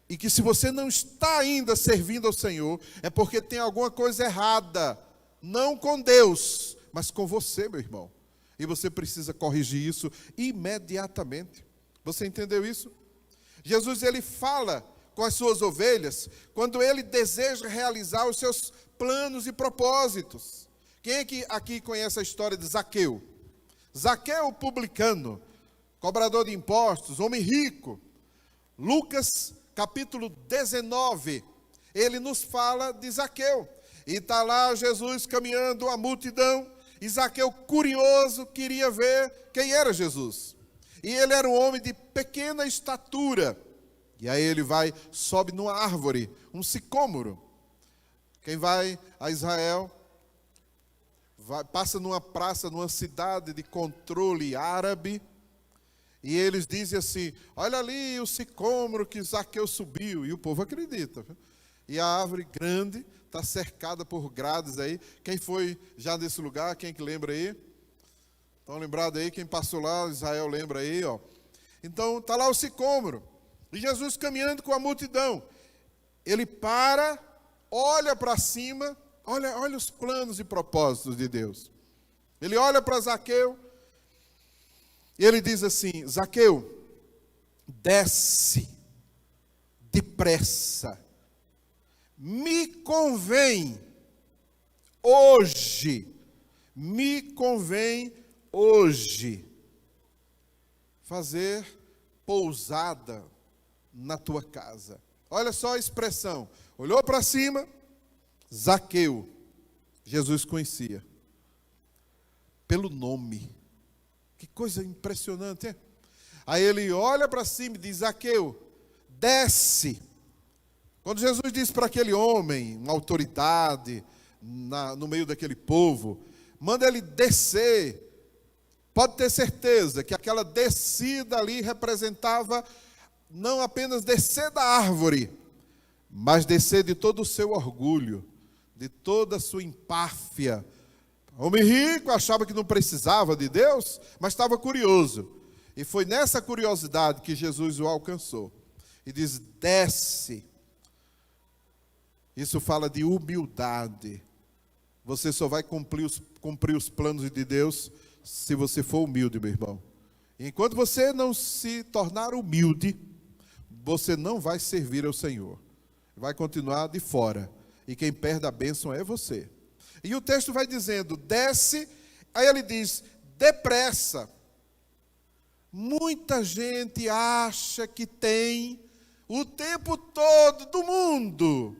E que se você não está ainda servindo ao Senhor, é porque tem alguma coisa errada, não com Deus, mas com você, meu irmão. E você precisa corrigir isso imediatamente. Você entendeu isso? Jesus, ele fala com as suas ovelhas quando ele deseja realizar os seus planos e propósitos. Quem é que aqui conhece a história de Zaqueu? Zaqueu, publicano, cobrador de impostos, homem rico. Lucas, capítulo 19, ele nos fala de Zaqueu. E está lá Jesus caminhando, a multidão, e Zaqueu, curioso, queria ver quem era Jesus. E ele era um homem de pequena estatura. E aí ele sobe numa árvore, um sicômoro. Quem vai a Israel, passa numa praça, numa cidade de controle árabe, e eles dizem assim, olha ali o sicômoro que Zaqueu subiu, e o povo acredita. E a árvore grande está cercada por grades aí. Quem foi já nesse lugar, quem que lembra aí? Estão lembrados aí? Quem passou lá, Israel lembra aí, ó. Então está lá o sicômoro, e Jesus caminhando com a multidão. Ele para, olha para cima, olha os planos e propósitos de Deus. Ele olha para Zaqueu, e ele diz assim, Zaqueu, desce depressa, me convém hoje fazer pousada na tua casa. Olha só a expressão, olhou para cima, Zaqueu, Jesus conhecia, pelo nome. Que coisa impressionante, hein? Aí ele olha para cima e diz, Zaqueu, desce. Quando Jesus disse para aquele homem, uma autoridade no meio daquele povo, manda ele descer, pode ter certeza que aquela descida ali representava não apenas descer da árvore, mas descer de todo o seu orgulho, de toda a sua empáfia. Homem rico achava que não precisava de Deus, mas estava curioso. E foi nessa curiosidade que Jesus o alcançou. E diz, desce. Isso fala de humildade. Você só vai cumprir os planos de Deus se você for humilde, meu irmão. E enquanto você não se tornar humilde, você não vai servir ao Senhor. Vai continuar de fora. E quem perde a bênção é você. E o texto vai dizendo, desce, aí ele diz, depressa. Muita gente acha que tem o tempo todo do mundo.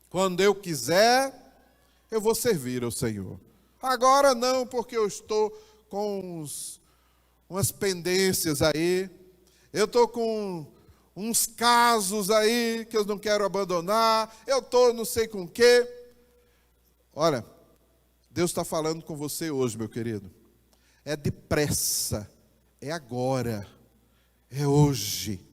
Quando eu quiser, eu vou servir ao Senhor. Agora não, porque eu estou com umas pendências aí. Eu estou com uns casos aí que eu não quero abandonar. Eu estou não sei com o quê. Olha, Deus está falando com você hoje, meu querido. É depressa, é agora, é hoje,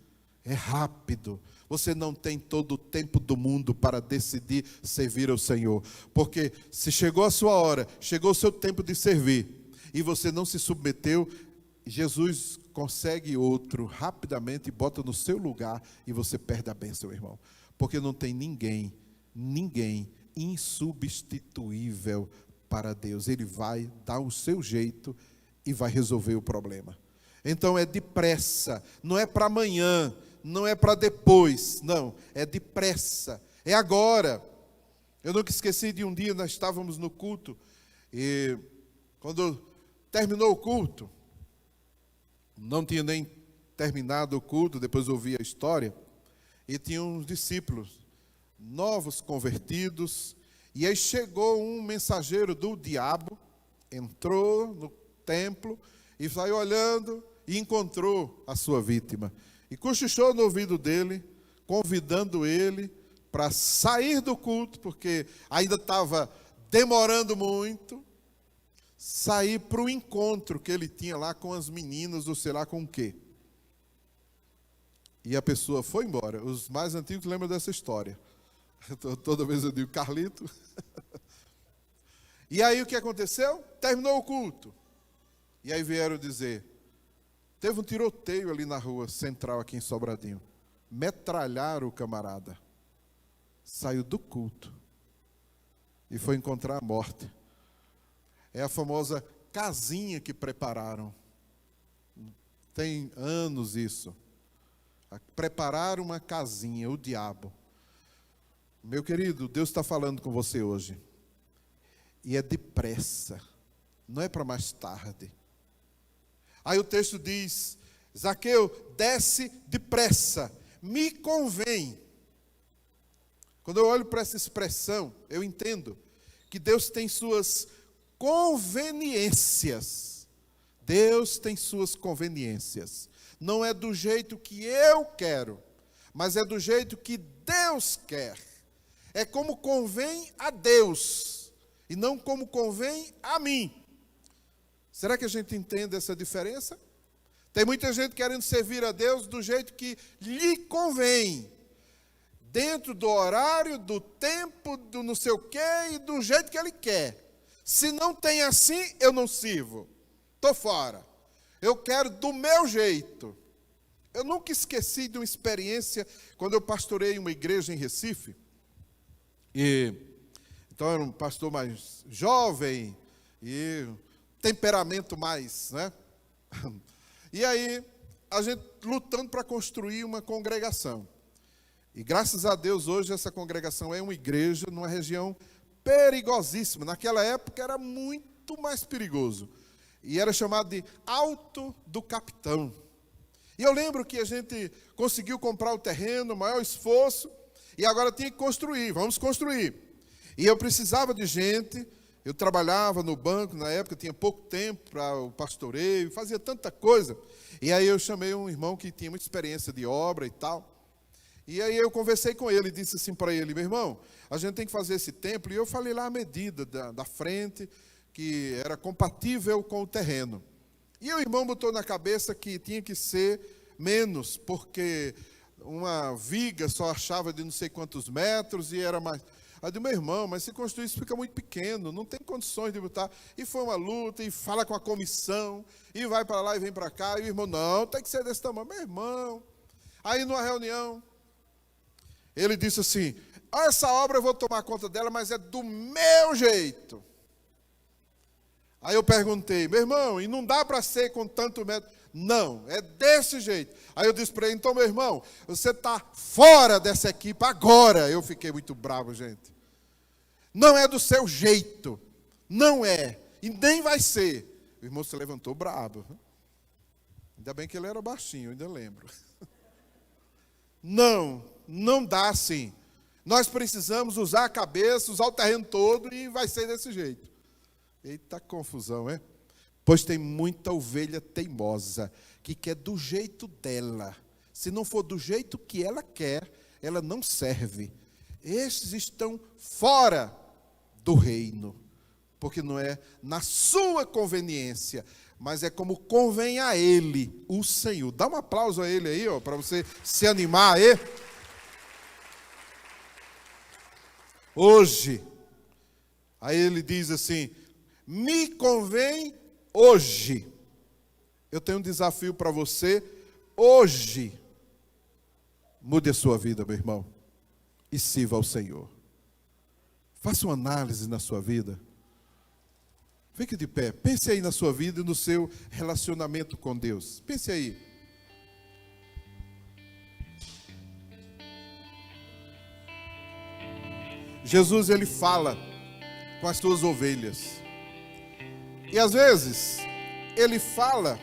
é rápido. Você não tem todo o tempo do mundo para decidir servir ao Senhor. Porque se chegou a sua hora, chegou o seu tempo de servir, e você não se submeteu, Jesus consegue outro rapidamente e bota no seu lugar, e você perde a bênção, irmão. Porque não tem ninguém insubstituível para Deus. Ele vai dar o seu jeito e vai resolver o problema. Então é depressa, não é para amanhã, não é para depois, não, é depressa, é agora. Eu nunca esqueci de um dia, nós estávamos no culto, e quando terminou o culto, não tinha nem terminado o culto, depois ouvi a história, e tinha uns discípulos, novos convertidos, e aí chegou um mensageiro do diabo, entrou no templo e saiu olhando e encontrou a sua vítima. E cochichou no ouvido dele, convidando ele para sair do culto, porque ainda estava demorando muito, sair para o encontro que ele tinha lá com as meninas, ou sei lá com o quê. E a pessoa foi embora. Os mais antigos lembram dessa história. Toda vez eu digo, Carlito. E aí o que aconteceu? Terminou o culto. E aí vieram dizer, Teve um tiroteio ali na rua central, aqui em Sobradinho. Metralharam o camarada. Saiu do culto e foi encontrar a morte. É a famosa casinha que prepararam. Tem anos isso. Prepararam uma casinha, o diabo. Meu querido, Deus está falando com você hoje. E é depressa. Não é para mais tarde. Aí o texto diz: Zaqueu, desce depressa. Me convém. Quando eu olho para essa expressão, eu entendo que Deus tem suas conveniências. Deus tem suas conveniências. Não é do jeito que eu quero, mas é do jeito que Deus quer. É como convém a Deus, e não como convém a mim. Será que a gente entende essa diferença? Tem muita gente querendo servir a Deus do jeito que lhe convém. Dentro do horário, do tempo, do não sei o quê, e do jeito que ele quer. Se não tem assim, eu não sirvo. Estou fora. Eu quero do meu jeito. Eu nunca esqueci de uma experiência quando eu pastorei uma igreja em Recife. Então era um pastor mais jovem e temperamento mais, né? E aí, a gente lutando para construir uma congregação. E graças a Deus, hoje essa congregação é uma igreja numa região perigosíssima. Naquela época era muito mais perigoso. E era chamado de Alto do Capitão. E eu lembro que a gente conseguiu comprar o terreno, maior esforço, e agora tinha que construir, vamos construir. E eu precisava de gente, eu trabalhava no banco na época, tinha pouco tempo para o pastoreio, fazia tanta coisa. E aí eu chamei um irmão que tinha muita experiência de obra e tal. E aí eu conversei com ele e disse assim para ele: meu irmão, a gente tem que fazer esse templo. E eu falei lá a medida da frente, que era compatível com o terreno. E o irmão botou na cabeça que tinha que ser menos, porque uma viga só achava de não sei quantos metros e era mais. Aí eu disse: meu irmão, mas se construir isso fica muito pequeno, não tem condições de botar. E foi uma luta, e fala com a comissão, e vai para lá e vem para cá. E o irmão: não, tem que ser desse tamanho. Meu irmão. Aí numa reunião, ele disse assim: essa obra eu vou tomar conta dela, mas é do meu jeito. Aí eu perguntei: meu irmão, e não dá para ser com tanto metro? Não, é desse jeito. Aí eu disse para ele: então, meu irmão, você está fora dessa equipe agora. Eu fiquei muito bravo, gente. Não é do seu jeito. Não é. E nem vai ser. O irmão se levantou bravo. Ainda bem que ele era baixinho, eu ainda lembro. Não dá assim. Nós precisamos usar a cabeça, usar o terreno todo e vai ser desse jeito. Eita confusão, é? Pois tem muita ovelha teimosa, que quer do jeito dela. Se não for do jeito que ela quer, ela não serve. Estes estão fora do reino, porque não é na sua conveniência, mas é como convém a ele, o Senhor. Dá um aplauso a ele aí, ó, para você se animar aí. Hoje, aí ele diz assim: me convém hoje. Eu tenho um desafio para você hoje. Mude a sua vida, meu irmão, e sirva ao Senhor. Faça uma análise na sua vida. Fique de pé, pense aí na sua vida e no seu relacionamento com Deus. Pense aí. Jesus, ele fala com as suas ovelhas. E às vezes, ele fala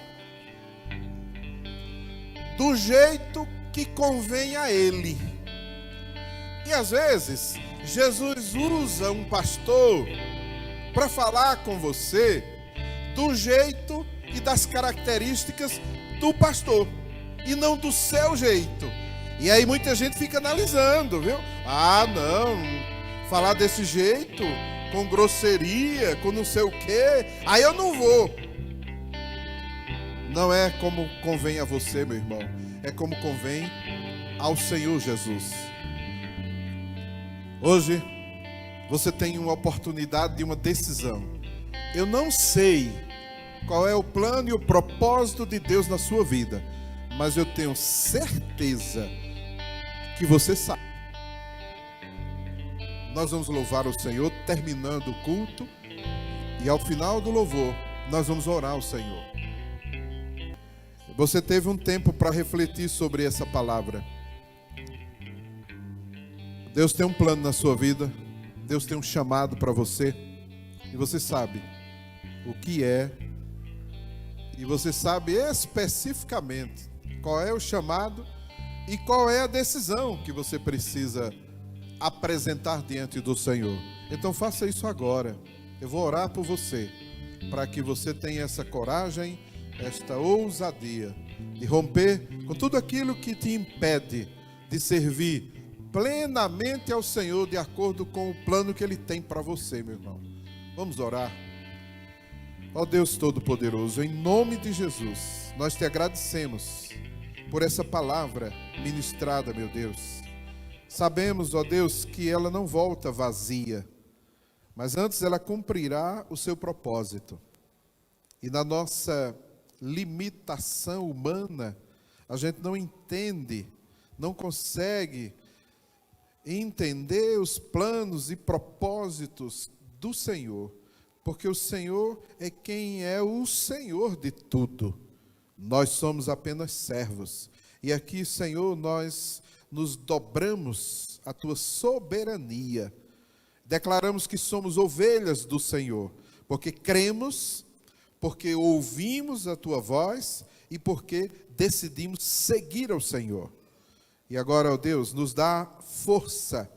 do jeito que convém a ele. E às vezes, Jesus usa um pastor para falar com você do jeito e das características do pastor, e não do seu jeito. E aí muita gente fica analisando, viu? Ah, não, falar desse jeito, com grosseria, com não sei o quê, aí eu não vou. Não é como convém a você, meu irmão, é como convém ao Senhor Jesus. Hoje, você tem uma oportunidade de uma decisão. Eu não sei qual é o plano e o propósito de Deus na sua vida, mas eu tenho certeza que você sabe. Nós vamos louvar o Senhor terminando o culto, e ao final do louvor nós vamos orar ao Senhor. Você teve um tempo para refletir sobre essa palavra. Deus tem um plano na sua vida, Deus tem um chamado para você, e você sabe o que é, e você sabe especificamente qual é o chamado e qual é a decisão que você precisa apresentar diante do Senhor. Então faça isso agora. Eu vou orar por você, para que você tenha essa coragem, esta ousadia de romper com tudo aquilo que te impede de servir plenamente ao Senhor de acordo com o plano que Ele tem para você, meu irmão. Vamos orar. Ó Deus Todo-Poderoso, em nome de Jesus, nós te agradecemos por essa palavra ministrada, meu Deus. Sabemos, ó Deus, que ela não volta vazia, mas antes ela cumprirá o seu propósito. E na nossa limitação humana, a gente não entende, não consegue entender os planos e propósitos do Senhor, porque o Senhor é quem é o Senhor de tudo. Nós somos apenas servos. E aqui, Senhor, nós nos dobramos à tua soberania. Declaramos que somos ovelhas do Senhor, porque cremos, porque ouvimos a tua voz e porque decidimos seguir ao Senhor. E agora, ó Deus, nos dá força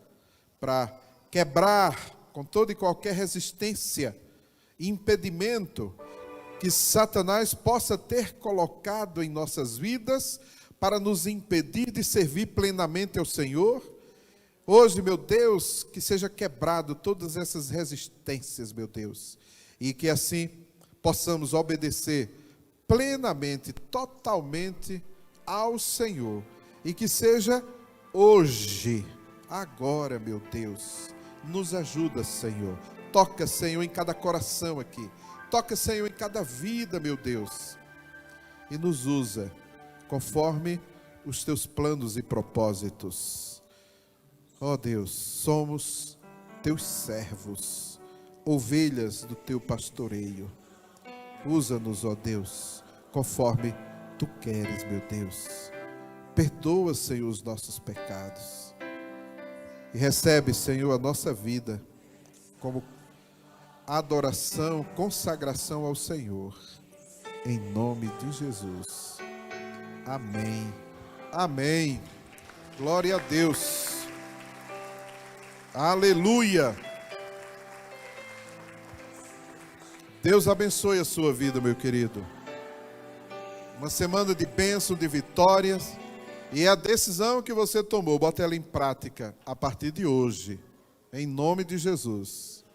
para quebrar com toda e qualquer resistência e impedimento que Satanás possa ter colocado em nossas vidas para nos impedir de servir plenamente ao Senhor. Hoje, meu Deus, que seja quebrado todas essas resistências, meu Deus, e que assim possamos obedecer plenamente, totalmente ao Senhor, e que seja hoje, agora, meu Deus, nos ajuda, Senhor. Toca, Senhor, em cada coração aqui. Toca, Senhor, em cada vida, meu Deus. E nos usa conforme os teus planos e propósitos. Ó Deus, somos teus servos, ovelhas do teu pastoreio. Usa-nos, ó Deus, conforme tu queres, meu Deus. Perdoa, Senhor, os nossos pecados. E recebe, Senhor, a nossa vida como adoração, consagração ao Senhor. Em nome de Jesus. Amém. Amém. Glória a Deus. Aleluia. Deus abençoe a sua vida, meu querido. Uma semana de bênção, de vitórias. E a decisão que você tomou, bota ela em prática a partir de hoje. Em nome de Jesus.